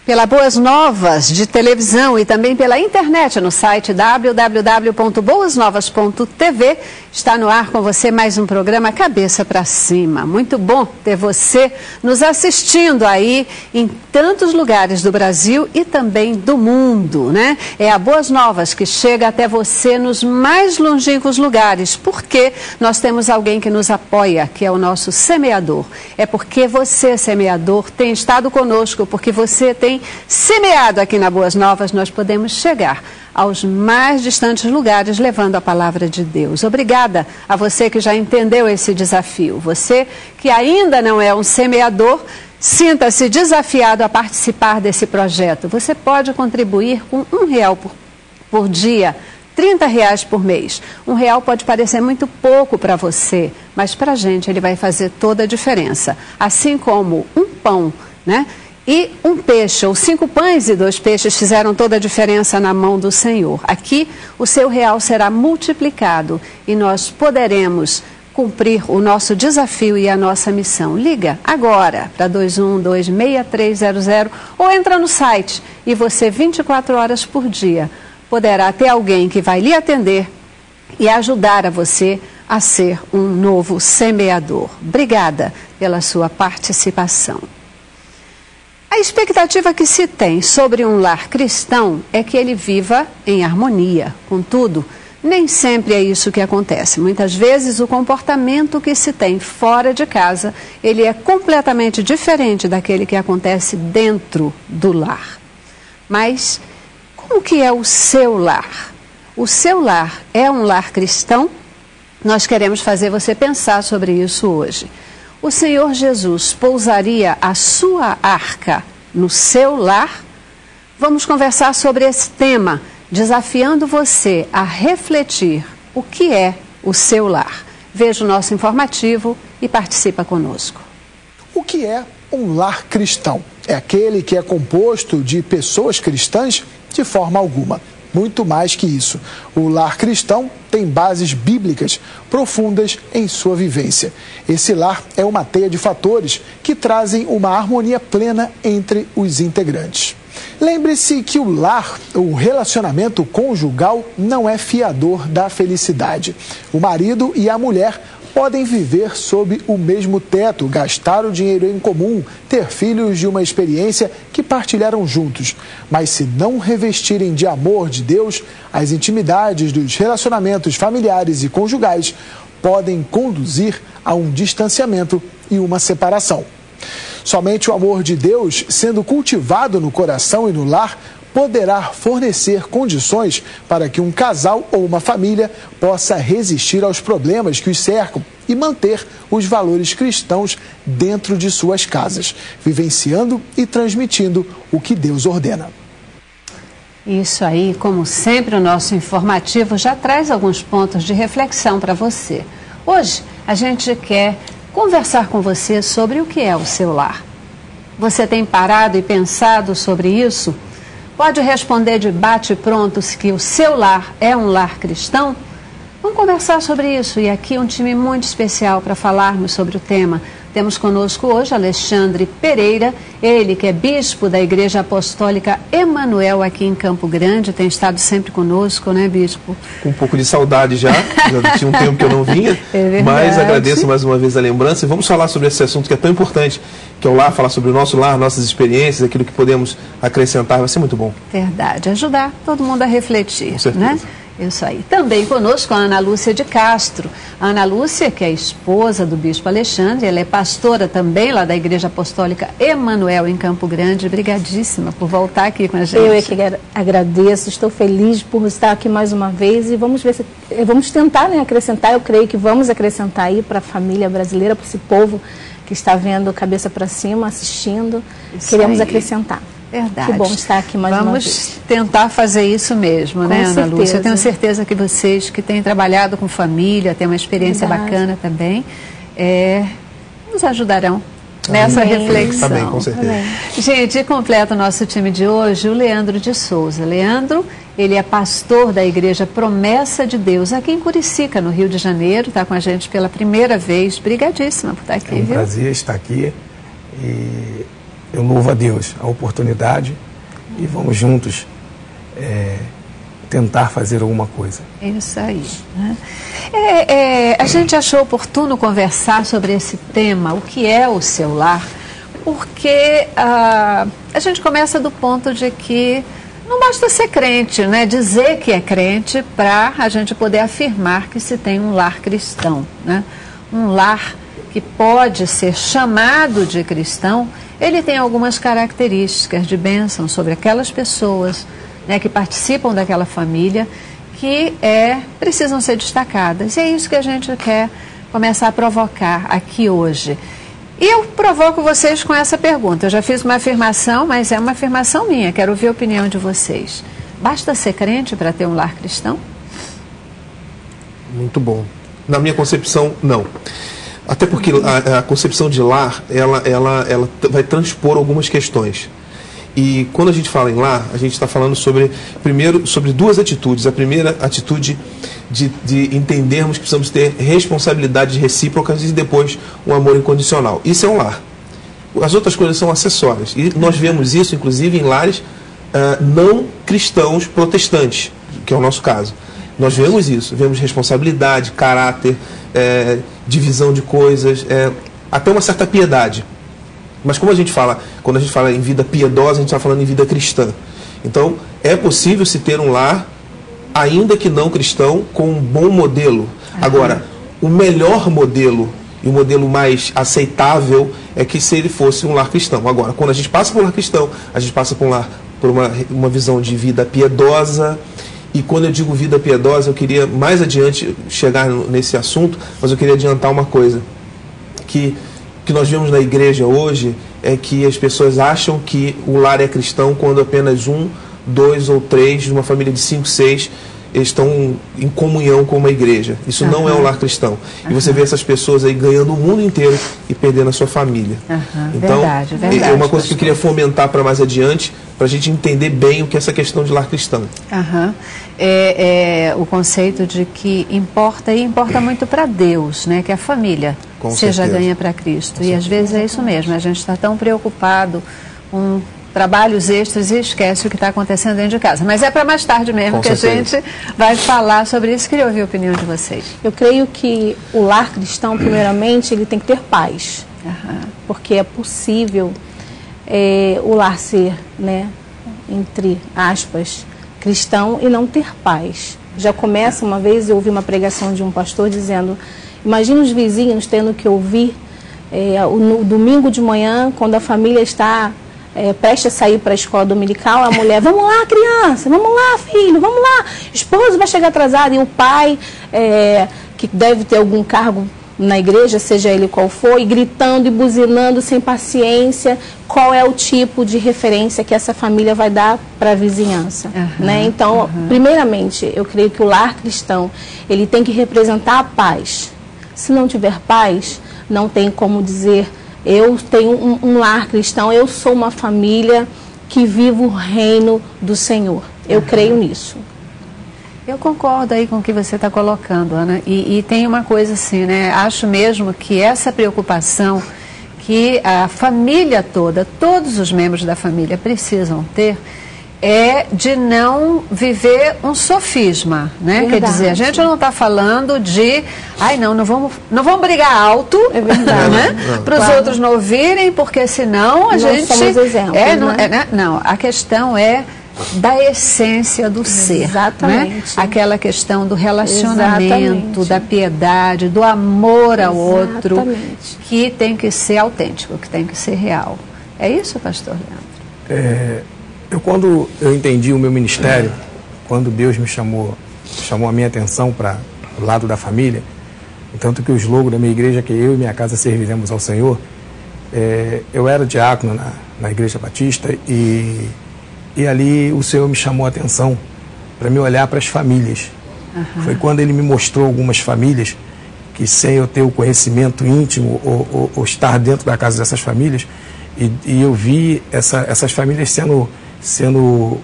Pela Boas Novas de televisão e também pela internet no site www.boasnovas.tv. Está no ar com você mais um programa Cabeça para Cima. Muito bom ter você nos assistindo aí em tantos lugares do Brasil e também do mundo, né? É a Boas Novas que chega até você nos mais longínquos lugares, porque nós temos alguém que nos apoia, que é o nosso semeador. É porque você, semeador, tem estado conosco, porque você tem semeado aqui na Boas Novas, nós podemos chegar aos mais distantes lugares levando a palavra de Deus. Obrigada a você que já entendeu esse desafio. Você que ainda não é um semeador, sinta-se desafiado a participar desse projeto. Você pode contribuir com R$1 por dia, R$30 por mês. R$1 pode parecer muito pouco para você, mas para a gente ele vai fazer toda a diferença. Assim como um pão, né? E um peixe, ou 5 pães e 2 peixes fizeram toda a diferença na mão do Senhor. Aqui o seu real será multiplicado e nós poderemos cumprir o nosso desafio e a nossa missão. Liga agora para 212-6300 ou entra no site e você 24 horas por dia poderá ter alguém que vai lhe atender e ajudar a você a ser um novo semeador. Obrigada pela sua participação. A expectativa que se tem sobre um lar cristão é que ele viva em harmonia. Contudo, nem sempre é isso que acontece. Muitas vezes o comportamento que se tem fora de casa, ele é completamente diferente daquele que acontece dentro do lar. Mas como que é o seu lar? O seu lar é um lar cristão? Nós queremos fazer você pensar sobre isso hoje. O Senhor Jesus pousaria a sua arca no seu lar? Vamos conversar sobre esse tema, desafiando você a refletir o que é o seu lar. Veja o nosso informativo e participa conosco. O que é um lar cristão? É aquele que é composto de pessoas cristãs? De forma alguma. Muito mais que isso. O lar cristão tem bases bíblicas profundas em sua vivência. Esse lar é uma teia de fatores que trazem uma harmonia plena entre os integrantes. Lembre-se que o lar, o relacionamento conjugal, não é fiador da felicidade. O marido e a mulher podem viver sob o mesmo teto, gastar o dinheiro em comum, ter filhos de uma experiência que partilharam juntos. Mas se não revestirem de amor de Deus, as intimidades dos relacionamentos familiares e conjugais podem conduzir a um distanciamento e uma separação. Somente o amor de Deus, sendo cultivado no coração e no lar, poderá fornecer condições para que um casal ou uma família possa resistir aos problemas que os cercam e manter os valores cristãos dentro de suas casas, vivenciando e transmitindo o que Deus ordena. Isso aí, como sempre, o nosso informativo já traz alguns pontos de reflexão para você. Hoje, a gente quer conversar com você sobre o que é o seu lar. Você tem parado e pensado sobre isso? Pode responder de bate-pronto que o seu lar é um lar cristão? Vamos conversar sobre isso e aqui um time muito especial para falarmos sobre o tema. Temos conosco hoje Alexandre Pereira, ele que é bispo da Igreja Apostólica Emanuel aqui em Campo Grande, tem estado sempre conosco, né, bispo? Com um pouco de saudade já tinha um tempo que eu não vinha, mas agradeço mais uma vez a lembrança e vamos falar sobre esse assunto que é tão importante, que é o lar, falar sobre o nosso lar, nossas experiências, aquilo que podemos acrescentar, vai ser muito bom. Verdade, ajudar todo mundo a refletir, com certeza, né? Isso aí. Também conosco a Ana Lúcia de Castro. A Ana Lúcia, que é esposa do bispo Alexandre, ela é pastora também lá da Igreja Apostólica Emanuel em Campo Grande. Obrigadíssima por voltar aqui com a gente. Eu é que agradeço, estou feliz por estar aqui mais uma vez e vamos ver se vamos tentar, né, acrescentar, eu creio que vamos acrescentar aí para a família brasileira, para esse povo que está vendo Cabeça para Cima, assistindo. Isso queremos aí acrescentar. Verdade. Que bom estar aqui mais uma vez. Vamos tentar fazer isso mesmo, né, Ana Lúcia? Eu tenho certeza que vocês que têm trabalhado com família, têm uma experiência bacana também, nos ajudarão nessa reflexão. Também, com certeza. Amém. Gente, e completa o nosso time de hoje, o Leandro de Souza. Leandro, ele é pastor da Igreja Promessa de Deus, aqui em Curicica, no Rio de Janeiro, está com a gente pela primeira vez. Brigadíssima por estar aqui, É um viu? prazer estar aqui e eu louvo a Deus a oportunidade e vamos juntos tentar fazer alguma coisa. Isso aí. Né? A gente achou oportuno conversar sobre esse tema, o que é o seu lar, porque a gente começa do ponto de que não basta ser crente, né? Dizer que é crente para a gente poder afirmar que se tem um lar cristão, né? Um lar que pode ser chamado de cristão, ele tem algumas características de bênção sobre aquelas pessoas, né, que participam daquela família, que precisam ser destacadas. E é isso que a gente quer começar a provocar aqui hoje. E eu provoco vocês com essa pergunta. Eu já fiz uma afirmação, mas é uma afirmação minha. Quero ouvir a opinião de vocês. Basta ser crente para ter um lar cristão? Muito bom. Na minha concepção, não. Até porque a concepção de lar, ela vai transpor algumas questões. E quando a gente fala em lar, a gente está falando primeiro sobre duas atitudes. A primeira atitude de entendermos que precisamos ter responsabilidades recíprocas e depois um amor incondicional. Isso é um lar. As outras coisas são acessórias. E nós vemos isso, inclusive, em lares não cristãos protestantes, que é o nosso caso. Nós vemos isso, vemos responsabilidade, caráter, divisão de coisas, até uma certa piedade. Mas como quando a gente fala em vida piedosa, a gente está falando em vida cristã. Então, é possível se ter um lar, ainda que não cristão, com um bom modelo. Agora, o melhor modelo e o modelo mais aceitável é que se ele fosse um lar cristão. Agora, quando a gente passa por um lar cristão, a gente passa por uma visão de vida piedosa. E quando eu digo vida piedosa, eu queria mais adiante chegar nesse assunto, mas eu queria adiantar uma coisa. Que nós vemos na igreja hoje é que as pessoas acham que o lar é cristão quando apenas 1, 2 ou 3 de uma família de 5, 6 estão em comunhão com uma igreja. Isso não é um lar cristão. E você vê essas pessoas aí ganhando o mundo inteiro e perdendo a sua família. Então, verdade, é uma coisa que eu queria fomentar para mais adiante, para a gente entender bem o que é essa questão de lar cristão. O conceito de que importa muito para Deus, né? Que a família seja ganha para Cristo. E às vezes é isso mesmo, a gente está tão preocupado com trabalhos extras e esquece o que está acontecendo dentro de casa. Mas é para mais tarde mesmo que a gente vai falar sobre isso. Queria ouvir a opinião de vocês. Eu creio que o lar cristão, primeiramente, ele tem que ter paz. Porque é possível o lar ser, né, entre aspas, cristão e não ter paz. Já começa, uma vez eu ouvi uma pregação de um pastor dizendo, imagina os vizinhos tendo que ouvir no domingo de manhã, quando a família está prestes a sair para a escola dominical, a mulher, vamos lá criança, vamos lá filho, vamos lá, esposo vai chegar atrasado, e o pai, que deve ter algum cargo na igreja, seja ele qual for, e gritando e buzinando sem paciência, qual é o tipo de referência que essa família vai dar para a vizinhança, né? Então, primeiramente, eu creio que o lar cristão, ele tem que representar a paz. Se não tiver paz, não tem como dizer, eu tenho um lar cristão, eu sou uma família que vive o reino do Senhor. Eu creio nisso. Eu concordo aí com o que você está colocando, Ana. E tem uma coisa assim, né? Acho mesmo que essa preocupação que a família toda, todos os membros da família precisam ter, é de não viver um sofisma, né? Verdade. Quer dizer, a gente não está falando de, não vamos brigar alto, né? Para os outros não ouvirem, porque senão a gente... somos exemplos, não, a questão é da essência do ser, né? Aquela questão do relacionamento, da piedade, do amor ao outro, que tem que ser autêntico, que tem que ser real. É isso, pastor Leandro? Quando eu entendi o meu ministério, quando Deus me chamou a minha atenção para o lado da família, tanto que o slogan da minha igreja é que eu e minha casa serviremos ao Senhor, eu era diácono na Igreja Batista e ali o Senhor me chamou a atenção para me olhar para as famílias. Foi quando Ele me mostrou algumas famílias que, sem eu ter o conhecimento íntimo ou estar dentro da casa dessas famílias, e eu vi essas famílias sendo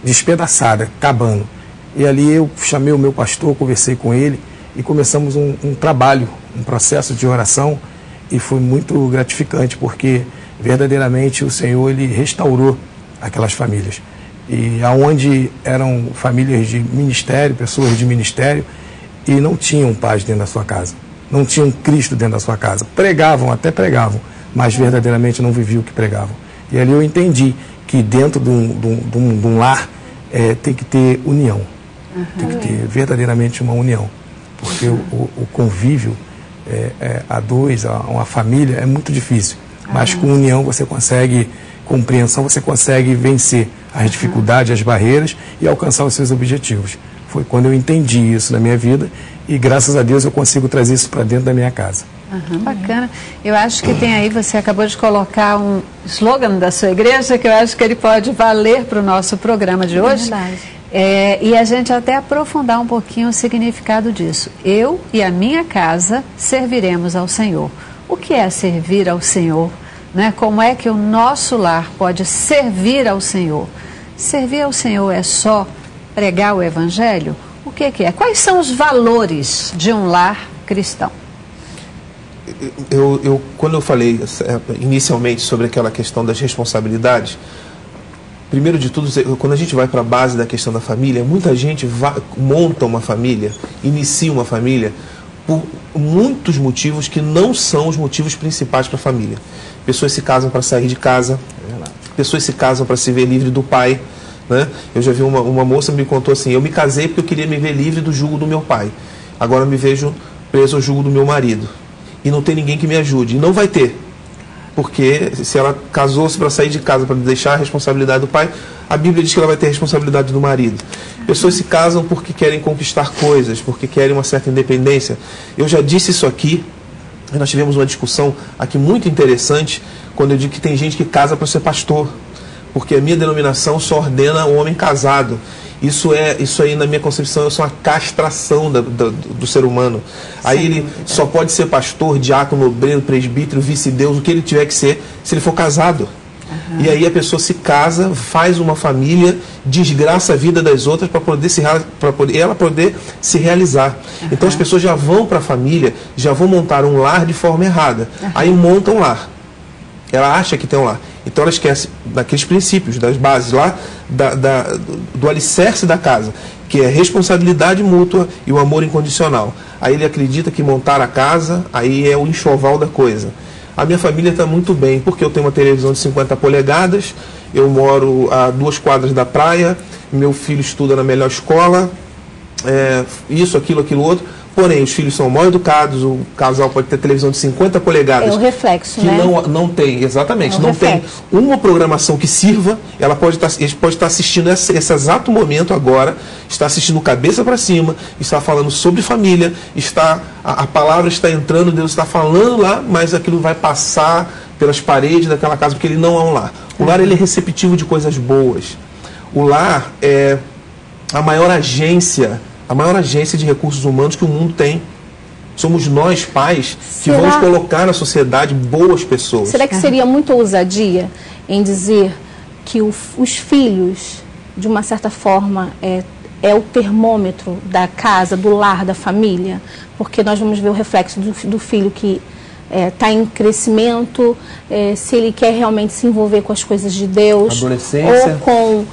despedaçadas, acabando. E ali eu chamei o meu pastor, conversei com ele e começamos um trabalho, um processo de oração, e foi muito gratificante, porque verdadeiramente o Senhor, Ele restaurou aquelas famílias. E aonde eram famílias de ministério, pessoas de ministério, e não tinham paz dentro da sua casa, não tinham Cristo dentro da sua casa. Pregavam, até pregavam, mas verdadeiramente não viviam o que pregavam. E ali eu entendi que dentro de um lar tem que ter união, tem que ter verdadeiramente uma união, porque o convívio a dois, a uma família, é muito difícil, mas com união você consegue compreensão, você consegue vencer as dificuldades, as barreiras e alcançar os seus objetivos. Foi quando eu entendi isso na minha vida e, graças a Deus, eu consigo trazer isso para dentro da minha casa. Bacana. Eu acho que tem aí, você acabou de colocar um slogan da sua igreja, que eu acho que ele pode valer para o nosso programa de hoje. E a gente até aprofundar um pouquinho o significado disso. Eu e a minha casa serviremos ao Senhor. O que é servir ao Senhor? Né? Como é que o nosso lar pode servir ao Senhor? Servir ao Senhor é só pregar o Evangelho? O que é? Quais são os valores de um lar cristão? Quando eu falei inicialmente sobre aquela questão das responsabilidades, primeiro de tudo, quando a gente vai para a base da questão da família, muita gente monta uma família, inicia uma família por muitos motivos que não são os motivos principais para a família. Pessoas se casam para sair de casa, pessoas se casam para se ver livre do pai, né? Eu já vi uma moça me contou assim: eu me casei porque eu queria me ver livre do jugo do meu pai, agora eu me vejo preso ao jugo do meu marido e não tem ninguém que me ajude, e não vai ter, porque se ela casou-se para sair de casa, para deixar a responsabilidade do pai, a Bíblia diz que ela vai ter a responsabilidade do marido. Pessoas se casam porque querem conquistar coisas, porque querem uma certa independência. Eu já disse isso aqui, nós tivemos uma discussão aqui muito interessante, quando eu digo que tem gente que casa para ser pastor, porque a minha denominação só ordena o homem casado. Isso aí, na minha concepção, é uma castração do ser humano. Aí ele só pode ser pastor, diácono, obreiro, presbítero, vice-deus, o que ele tiver que ser, se ele for casado. E aí a pessoa se casa, faz uma família, desgraça a vida das outras para ela poder se realizar. Então as pessoas já vão para a família, já vão montar um lar de forma errada. Aí montam um lar. Ela acha que tem um lar. Então ela esquece daqueles princípios, das bases lá, do alicerce da casa, que é responsabilidade mútua e o amor incondicional. Aí ele acredita que montar a casa, aí é o enxoval da coisa. A minha família está muito bem, porque eu tenho uma televisão de 50 polegadas, eu moro a 2 quadras da praia, meu filho estuda na melhor escola, isso, aquilo, outro. Porém, os filhos são mal educados, o casal pode ter televisão de 50 polegadas. É o reflexo, que não tem, exatamente, não tem uma programação que sirva. Eles podem estar assistindo esse exato momento agora, está assistindo Cabeça para Cima, está falando sobre família, a palavra está entrando, Deus está falando lá, mas aquilo vai passar pelas paredes daquela casa, porque ele não é um lar. O lar, ele é receptivo de coisas boas. O lar é a maior agência de recursos humanos que o mundo tem. Somos nós, pais, que vamos colocar na sociedade boas pessoas. Será que seria muita ousadia em dizer que os filhos, de uma certa forma, é o termômetro da casa, do lar, da família? Porque nós vamos ver o reflexo do filho que está em crescimento, se ele quer realmente se envolver com as coisas de Deus, adolescência, ou com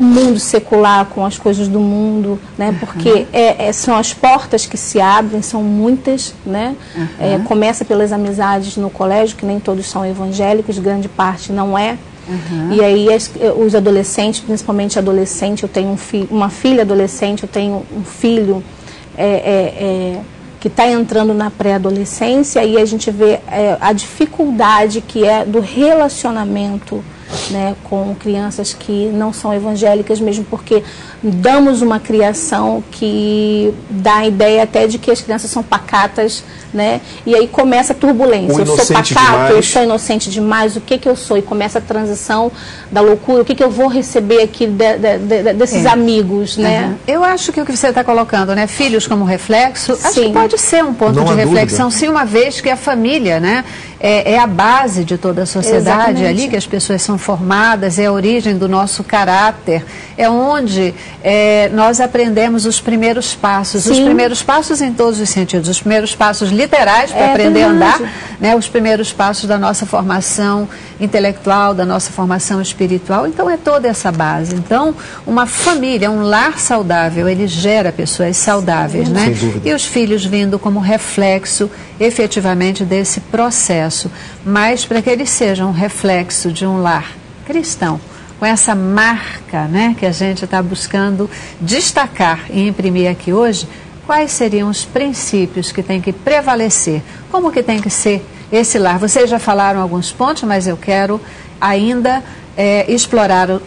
o mundo secular, com as coisas do mundo, né? Porque são as portas que se abrem, são muitas, né? Começa pelas amizades no colégio, que nem todos são evangélicos, grande parte não é. E aí os adolescentes, principalmente adolescente, eu tenho uma filha adolescente, eu tenho um filho que está entrando na pré-adolescência, e a gente vê a dificuldade que é do relacionamento, né, com crianças que não são evangélicas, mesmo porque damos uma criação que dá a ideia até de que as crianças são pacatas, né? E aí começa a turbulência. Eu sou pacato, eu sou inocente demais, o que eu sou? E começa a transição da loucura, o que eu vou receber aqui desses amigos, né? Eu acho que o que você está colocando, né, filhos como reflexo, acho que pode ser um ponto de reflexão, sim, uma vez que a família, né, é a base de toda a sociedade. Exatamente. Ali que as pessoas são formadas, é a origem do nosso caráter, é onde nós aprendemos os primeiros passos. Sim. Os primeiros passos em todos os sentidos, os primeiros passos literais para aprender a andar, né, os primeiros passos da nossa formação intelectual, da nossa formação espiritual. Então é toda essa base. Então uma família, um lar saudável, ele gera pessoas saudáveis, né? Sem dúvida. E os filhos vindo como reflexo efetivamente desse processo, mas para que eles sejam um reflexo de um lar cristão, com essa marca, né, que a gente está buscando destacar e imprimir aqui hoje. Quais seriam os princípios que tem que prevalecer? Como que tem que ser esse lar? Vocês já falaram alguns pontos, mas eu quero ainda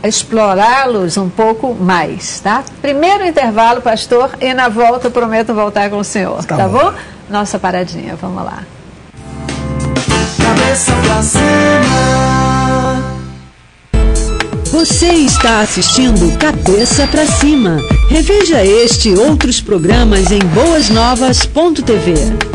explorá-los um pouco mais, tá? Primeiro intervalo, pastor, e na volta eu prometo voltar com o senhor, tá bom? Nossa paradinha, vamos lá. Cabeça pra cima. Você está assistindo Cabeça pra Cima. Reveja este e outros programas em boasnovas.tv.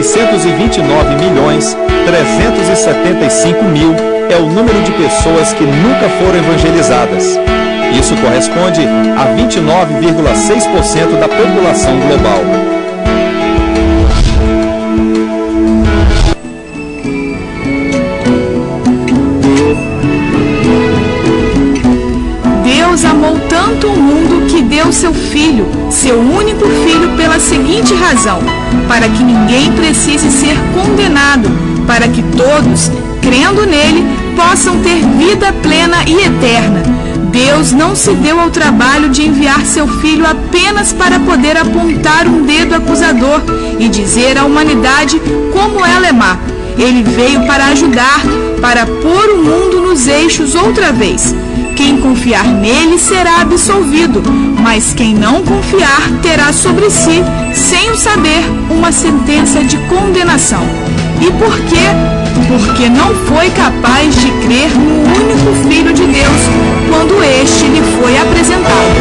$629.375.000 é o número de pessoas que nunca foram evangelizadas. Isso corresponde a 29,6% da população global. Deus amou tanto o mundo que deu seu Filho, seu único Filho, pela seguinte razão: para que ninguém precise ser condenado, para que todos, crendo nele, possam ter vida plena e eterna. Deus não se deu ao trabalho de enviar seu Filho apenas para poder apontar um dedo acusador e dizer à humanidade como ela é má. Ele veio para ajudar, para pôr o mundo nos eixos outra vez. Quem confiar nele será absolvido, mas quem não confiar terá sobre si, sem o saber, uma sentença de condenação. E por quê? Porque não foi capaz de crer no único Filho de Deus quando este lhe foi apresentado.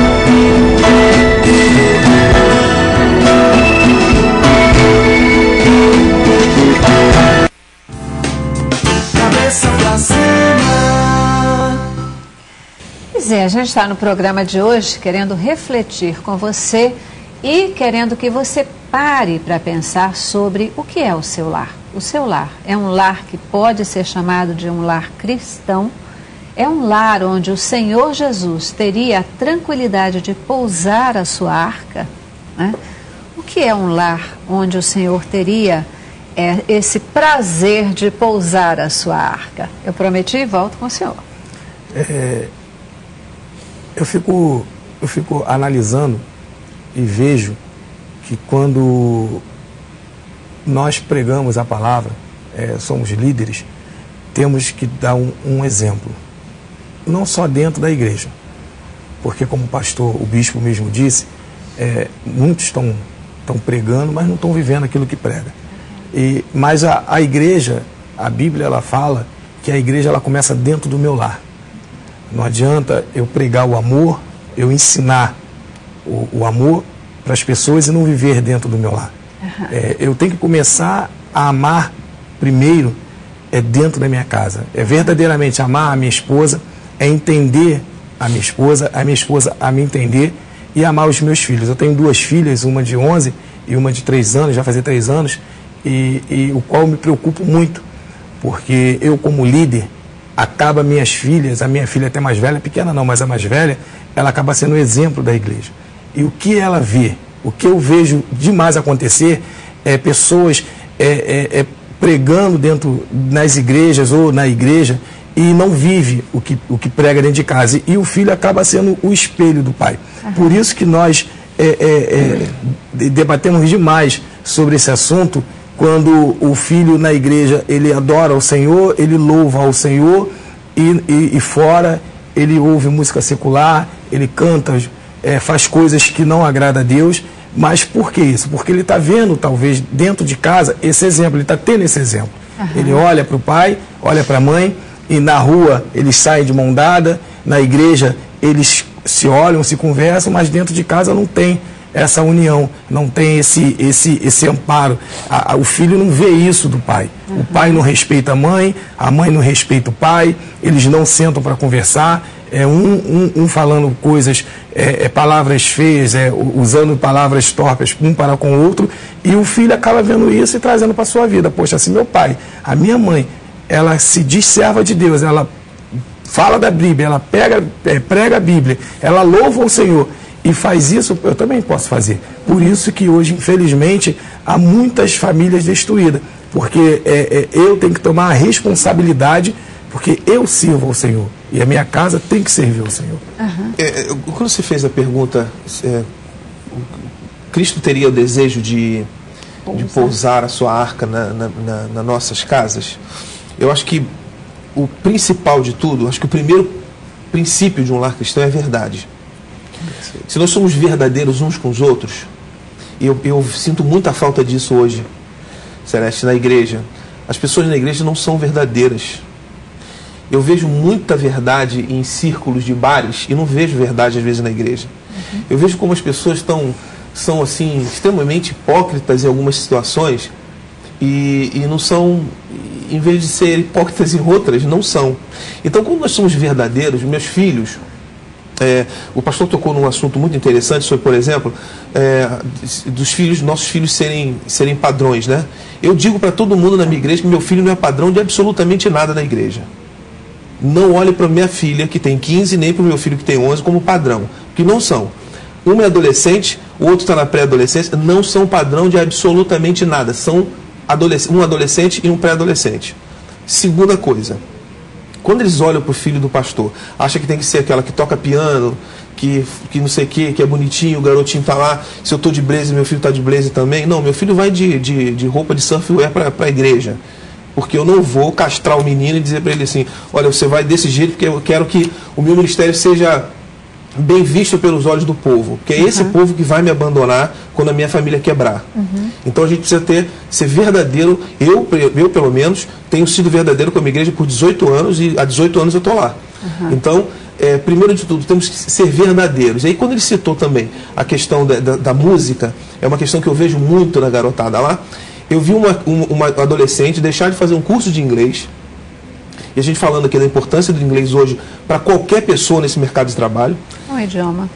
Cabeça pra cima. Pois é, a gente está no programa de hoje querendo refletir com você e querendo que você pare para pensar sobre o que é o seu lar. O seu lar é um lar que pode ser chamado de um lar cristão, é um lar onde o Senhor Jesus teria a tranquilidade de pousar a sua arca, né? O que é um lar onde o Senhor teria esse prazer de pousar a sua arca? Eu prometi e volto com o senhor. Eu fico analisando e vejo que quando nós pregamos a palavra, somos líderes, temos que dar um exemplo. Não só dentro da igreja, porque como o pastor, o bispo mesmo disse, muitos estão pregando, mas não estão vivendo aquilo que prega. Mas a igreja, a Bíblia, ela fala que a igreja ela começa dentro do meu lar. Não adianta eu pregar o amor, eu ensinar o amor para as pessoas e não viver dentro do meu lar. Uhum. Eu tenho que começar a amar primeiro dentro da minha casa. Verdadeiramente amar a minha esposa, entender a minha esposa a me entender e amar os meus filhos. Eu tenho 2 filhas, uma de 11 e uma de 3 anos, já fazer 3 anos, e o qual me preocupo muito, porque eu como líder, acaba minhas filhas, a minha filha até mais velha, pequena não, mas a mais velha, ela acaba sendo um exemplo da igreja. E o que ela vê, o que eu vejo demais acontecer é pessoas pregando nas igrejas ou na igreja e não vive o que prega dentro de casa. E o filho acaba sendo o espelho do pai. Uhum. Por isso que nós debatemos demais sobre esse assunto quando o filho na igreja, ele adora ao Senhor, ele louva ao Senhor e fora ele ouve música secular, ele canta, faz coisas que não agradam a Deus. Mas por que isso? Porque ele está vendo, talvez, dentro de casa, esse exemplo, ele está tendo esse exemplo. Ele olha para o pai, olha para a mãe, e na rua eles saem de mão dada, na igreja eles se olham, se conversam, mas dentro de casa não tem essa união, não tem esse amparo. O filho não vê isso do pai. O pai não respeita a mãe não respeita o pai, eles não sentam para conversar, um falando coisas, palavras feias, usando palavras torpes um para com o outro, e o filho acaba vendo isso e trazendo para a sua vida. Poxa, assim, meu pai, a minha mãe, ela se diz serva de Deus, ela fala da Bíblia, ela prega a Bíblia, ela louva o Senhor e faz isso, eu também posso fazer. Por isso que hoje, infelizmente, há muitas famílias destruídas, porque eu tenho que tomar a responsabilidade, porque eu sirvo ao Senhor e a minha casa tem que servir ao Senhor. Quando você fez a pergunta, Cristo teria o desejo de pousar a sua arca nas nossas casas? Eu acho que o principal de tudo, acho que o primeiro princípio de um lar cristão é a verdade. Se nós somos verdadeiros uns com os outros, eu sinto muita falta disso hoje, Celeste, na igreja. As pessoas na igreja não são verdadeiras. Eu vejo muita verdade em círculos de bares e não vejo verdade às vezes na igreja. Eu vejo como as pessoas são assim, extremamente hipócritas em algumas situações e não são, em vez de ser hipócritas em outras, não são. Então, quando nós somos verdadeiros, meus filhos, o pastor tocou num assunto muito interessante sobre, por exemplo, nossos filhos serem padrões, né? Eu digo para todo mundo na minha igreja que meu filho não é padrão de absolutamente nada na igreja. Não olhe para minha filha que tem 15, nem para o meu filho que tem 11 como padrão, que não são. Um é adolescente, o outro está na pré-adolescência, não são padrão de absolutamente nada, são um adolescente e um pré-adolescente. Segunda coisa, quando eles olham para o filho do pastor, acha que tem que ser aquela que toca piano, que não sei o que é bonitinho, o garotinho está lá, se eu estou de blazer, meu filho está de blazer também. Não, meu filho vai de roupa de surfwear para a igreja. Porque eu não vou castrar o menino e dizer para ele assim, olha, você vai desse jeito porque eu quero que o meu ministério seja bem visto pelos olhos do povo. Porque é esse povo que vai me abandonar quando a minha família quebrar. Então a gente precisa ser verdadeiro. Eu, pelo menos, tenho sido verdadeiro com a minha igreja por 18 anos e há 18 anos eu estou lá. Então, primeiro de tudo, temos que ser verdadeiros. E aí, quando ele citou também a questão da música, é uma questão que eu vejo muito na garotada lá. Eu vi uma adolescente deixar de fazer um curso de inglês, e a gente falando aqui da importância do inglês hoje para qualquer pessoa nesse mercado de trabalho. Um idioma.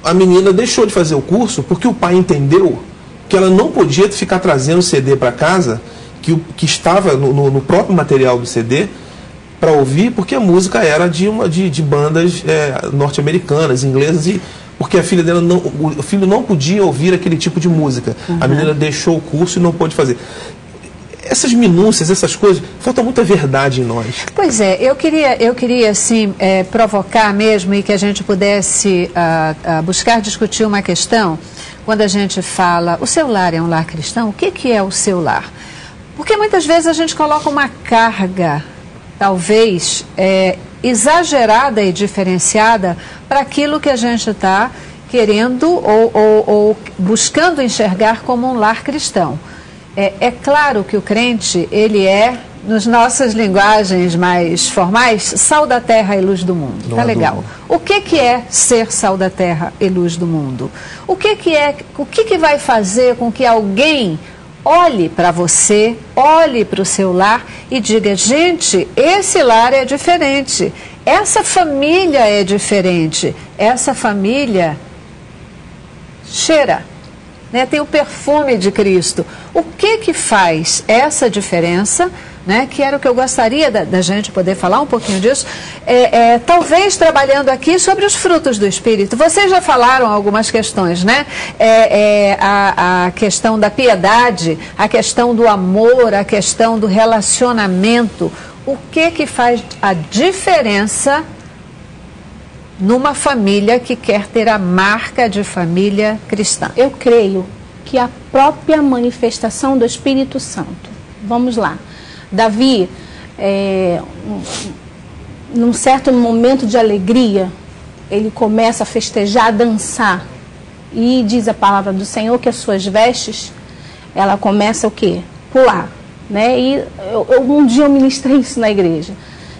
A menina deixou de fazer o curso porque o pai entendeu que ela não podia ficar trazendo CD para casa, que estava no próprio material do CD, para ouvir, porque a música era de bandas norte-americanas, inglesas, porque a filha dela o filho não podia ouvir aquele tipo de música. A menina deixou o curso e não pôde fazer. Essas minúcias, essas coisas, falta muita verdade em nós. Pois é, eu queria assim, provocar mesmo e que a gente pudesse buscar discutir uma questão, quando a gente fala, o seu lar é um lar cristão, o que é o seu lar? Porque muitas vezes a gente coloca uma carga, talvez, exagerada e diferenciada para aquilo que a gente está querendo ou buscando enxergar como um lar cristão. É claro que o crente, ele nas nossas linguagens mais formais, sal da terra e luz do mundo. Tá legal. O que é ser sal da terra e luz do mundo? O que vai fazer com que alguém olhe para você, olhe para o seu lar e diga, gente, esse lar é diferente, essa família é diferente, essa família cheira, né? Tem o perfume de Cristo. O que faz essa diferença, né? Que era o que eu gostaria da gente poder falar um pouquinho disso, talvez trabalhando aqui sobre os frutos do Espírito. Vocês já falaram algumas questões, né? A questão da piedade, a questão do amor, a questão do relacionamento. O que faz a diferença numa família que quer ter a marca de família cristã? Eu creio que a própria manifestação do Espírito Santo. Vamos lá. Davi, num certo momento de alegria, ele começa a festejar, a dançar. E diz a palavra do Senhor que as suas vestes, ela começa o quê? Pular. Né? E um dia eu ministrei isso na igreja.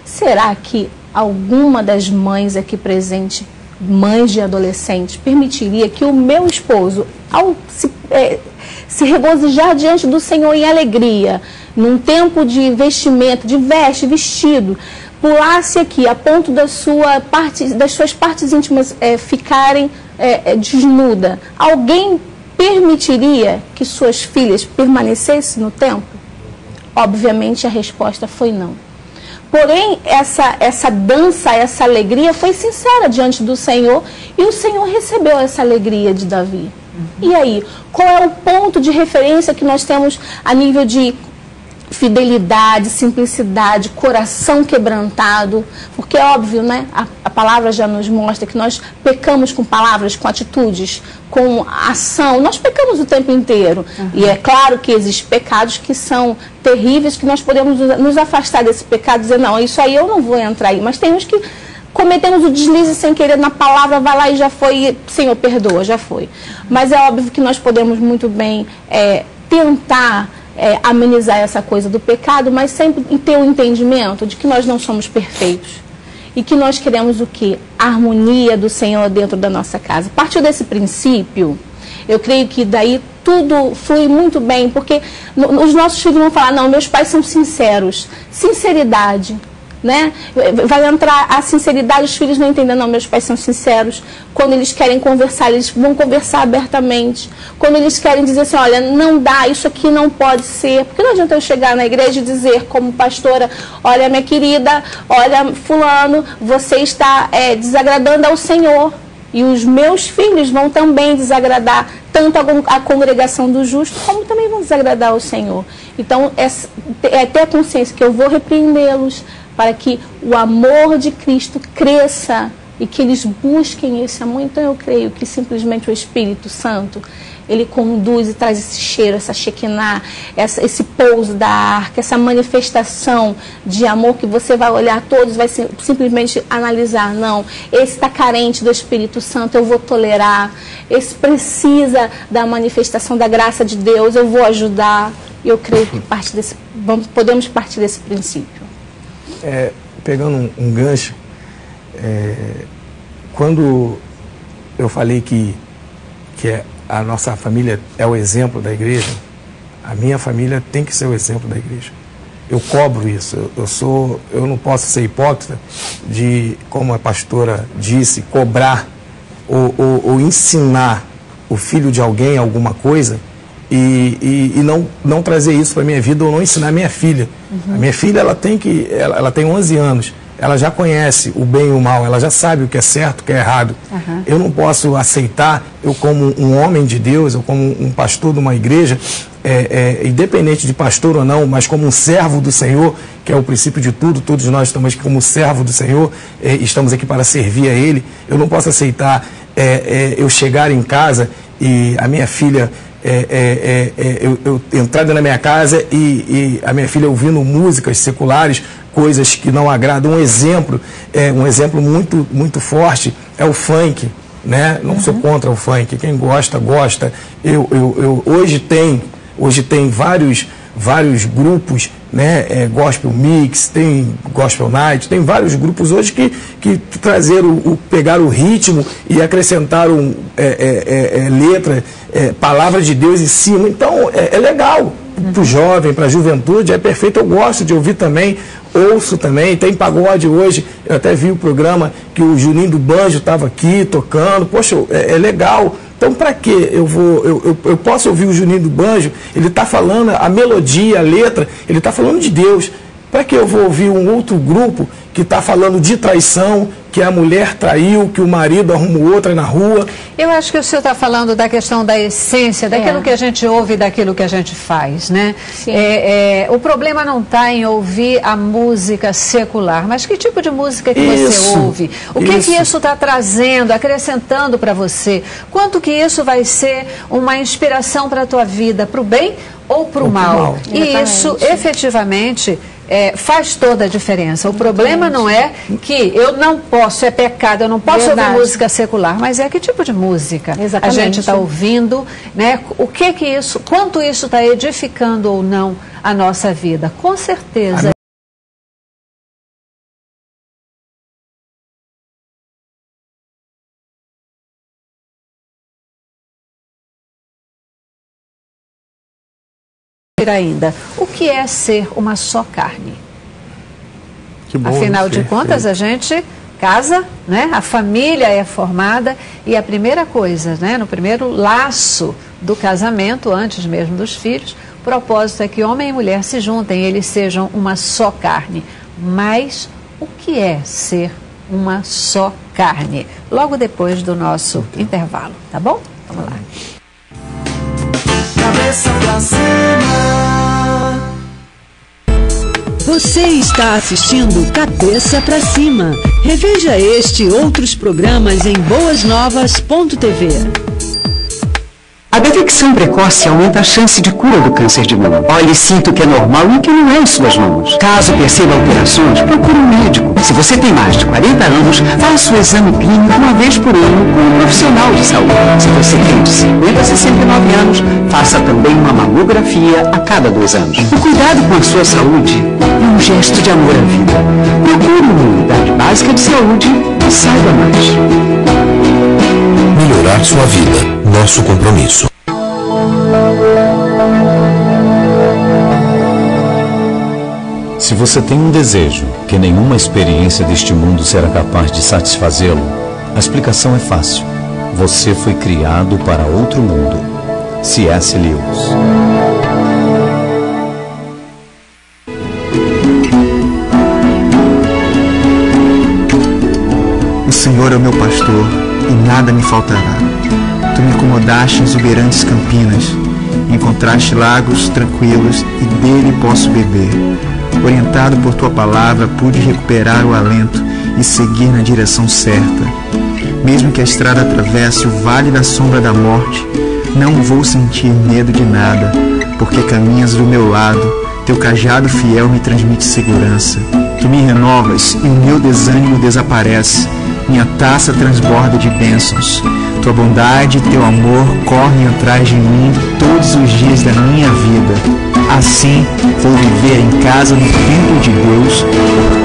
Será que alguma das mães aqui presente, mães de adolescentes, permitiria que o meu esposo, ao se regozijar diante do Senhor em alegria, num tempo de vestimento, de vestido, pulasse aqui a ponto das suas partes íntimas ficarem desnuda? Alguém permitiria que suas filhas permanecessem no templo? Obviamente a resposta foi não. Porém, essa dança, essa alegria foi sincera diante do Senhor, e o Senhor recebeu essa alegria de Davi. E aí, qual é o ponto de referência que nós temos a nível de fidelidade, simplicidade, coração quebrantado? Porque é óbvio, né? A palavra já nos mostra que nós pecamos com palavras, com atitudes, com ação. Nós pecamos o tempo inteiro. E é claro que existem pecados que são terríveis, que nós podemos nos afastar desse pecado e dizer, não, isso aí eu não vou entrar aí. Mas tem uns que cometemos o deslize sem querer na palavra, vai lá e já foi, Senhor, perdoa, já foi. Mas é óbvio que nós podemos muito bem tentar amenizar essa coisa do pecado, mas sempre ter o entendimento de que nós não somos perfeitos e que nós queremos o quê? A harmonia do Senhor dentro da nossa casa. A partir desse princípio, eu creio que daí tudo flui muito bem, porque os nossos filhos vão falar, não, meus pais são sinceros. Sinceridade, né? Vai entrar a sinceridade, os filhos não entendem, não, meus pais são sinceros. Quando eles querem conversar, eles vão conversar abertamente. Quando eles querem dizer assim, olha, não dá, isso aqui não pode ser. Porque não adianta eu chegar na igreja e dizer como pastora, olha, minha querida, olha, fulano, você está desagradando ao Senhor. E os meus filhos vão também desagradar tanto a congregação do justo, como também vão desagradar ao Senhor. Então, ter a consciência que eu vou repreendê-los, para que o amor de Cristo cresça e que eles busquem esse amor. Então eu creio que simplesmente o Espírito Santo, ele conduz e traz esse cheiro, essa Shekinah, esse pouso da arca, essa manifestação de amor que você vai olhar todos, vai simplesmente analisar, não, esse está carente do Espírito Santo, eu vou tolerar, esse precisa da manifestação da graça de Deus, eu vou ajudar. Eu creio que podemos partir desse princípio. Pegando um gancho, quando eu falei que a nossa família é o exemplo da igreja, a minha família tem que ser o exemplo da igreja. Eu cobro isso, eu não posso ser hipócrita de, como a pastora disse, cobrar ou ensinar o filho de alguém alguma coisa e não trazer isso para a minha vida ou não ensinar a minha filha. A minha filha, ela tem 11 anos, ela já conhece o bem e o mal, ela já sabe o que é certo, o que é errado. Eu não posso aceitar, eu como um homem de Deus, eu como um pastor de uma igreja, independente de pastor ou não, mas como um servo do Senhor, que é o princípio de tudo, todos nós estamos aqui como servo do Senhor, estamos aqui para servir a Ele. Eu não posso aceitar eu chegar em casa e a minha filha... eu entrar na minha casa e a minha filha ouvindo músicas seculares, coisas que não agradam. Um exemplo muito, muito forte é o funk, né? Não sou contra o funk, quem gosta, gosta. Hoje tem vários grupos, né? Gospel Mix, tem Gospel Night, tem vários grupos hoje que pegaram o ritmo e acrescentaram letra, palavra de Deus em cima. Então é legal para o jovem, para a juventude, é perfeito. Eu gosto de ouvir também, ouço também, tem pagode hoje. Eu até vi o programa que o Juninho do Banjo estava aqui tocando. Poxa, é legal. Então, para que eu posso ouvir o Juninho do Banjo? Ele está falando a melodia, a letra, ele está falando de Deus. Para que eu vou ouvir um outro grupo que está falando de traição, que a mulher traiu, que o marido arrumou outra na rua? Eu acho que o senhor está falando da questão da essência, daquilo que a gente ouve e daquilo que a gente faz, né? O problema não está em ouvir a música secular, mas que tipo de música que você ouve? O que isso está trazendo, acrescentando para você? Quanto que isso vai ser uma inspiração para a tua vida, para o bem ou para o mal? E isso, efetivamente, faz toda a diferença. O problema não é que eu não posso, é pecado, eu não posso ouvir música secular, mas é que tipo de música a gente está ouvindo, né? O que isso, quanto isso está edificando ou não a nossa vida? Com certeza. Ainda, o que é ser uma só carne? Que bom, afinal de contas, a gente casa, né? A família é formada e a primeira coisa, né? No primeiro laço do casamento, antes mesmo dos filhos, o propósito é que homem e mulher se juntem, eles sejam uma só carne. Mas o que é ser uma só carne? Logo depois do nosso intervalo, tá bom? Vamos lá. Cabeça pra cima. Você está assistindo Cabeça pra Cima. Reveja este e outros programas em boasnovas.tv. A detecção precoce aumenta a chance de cura do câncer de mama. Olhe e sinta o que é normal e o que não é em suas mãos. Caso perceba alterações, procure um médico. Se você tem mais de 40 anos, faça o exame clínico uma vez por ano com um profissional de saúde. Se você tem de 50 a 69 anos, faça também uma mamografia a cada 2 anos. O cuidado com a sua saúde é um gesto de amor à vida. Procure uma unidade básica de saúde e saiba mais. Melhorar sua vida. Nosso compromisso. Se você tem um desejo que nenhuma experiência deste mundo será capaz de satisfazê-lo, a explicação é fácil. Você foi criado para outro mundo. C.S. Lewis. O Senhor é o meu pastor e nada me faltará. Tu me acomodaste em exuberantes campinas, encontraste lagos tranquilos e dele posso beber. Orientado por tua palavra, pude recuperar o alento e seguir na direção certa. Mesmo que a estrada atravesse o vale da sombra da morte, não vou sentir medo de nada, porque caminhas do meu lado, teu cajado fiel me transmite segurança. Tu me renovas e o meu desânimo desaparece. Minha taça transborda de bênçãos. Tua bondade e teu amor correm atrás de mim todos os dias da minha vida. Assim, vou viver em casa no templo de Deus por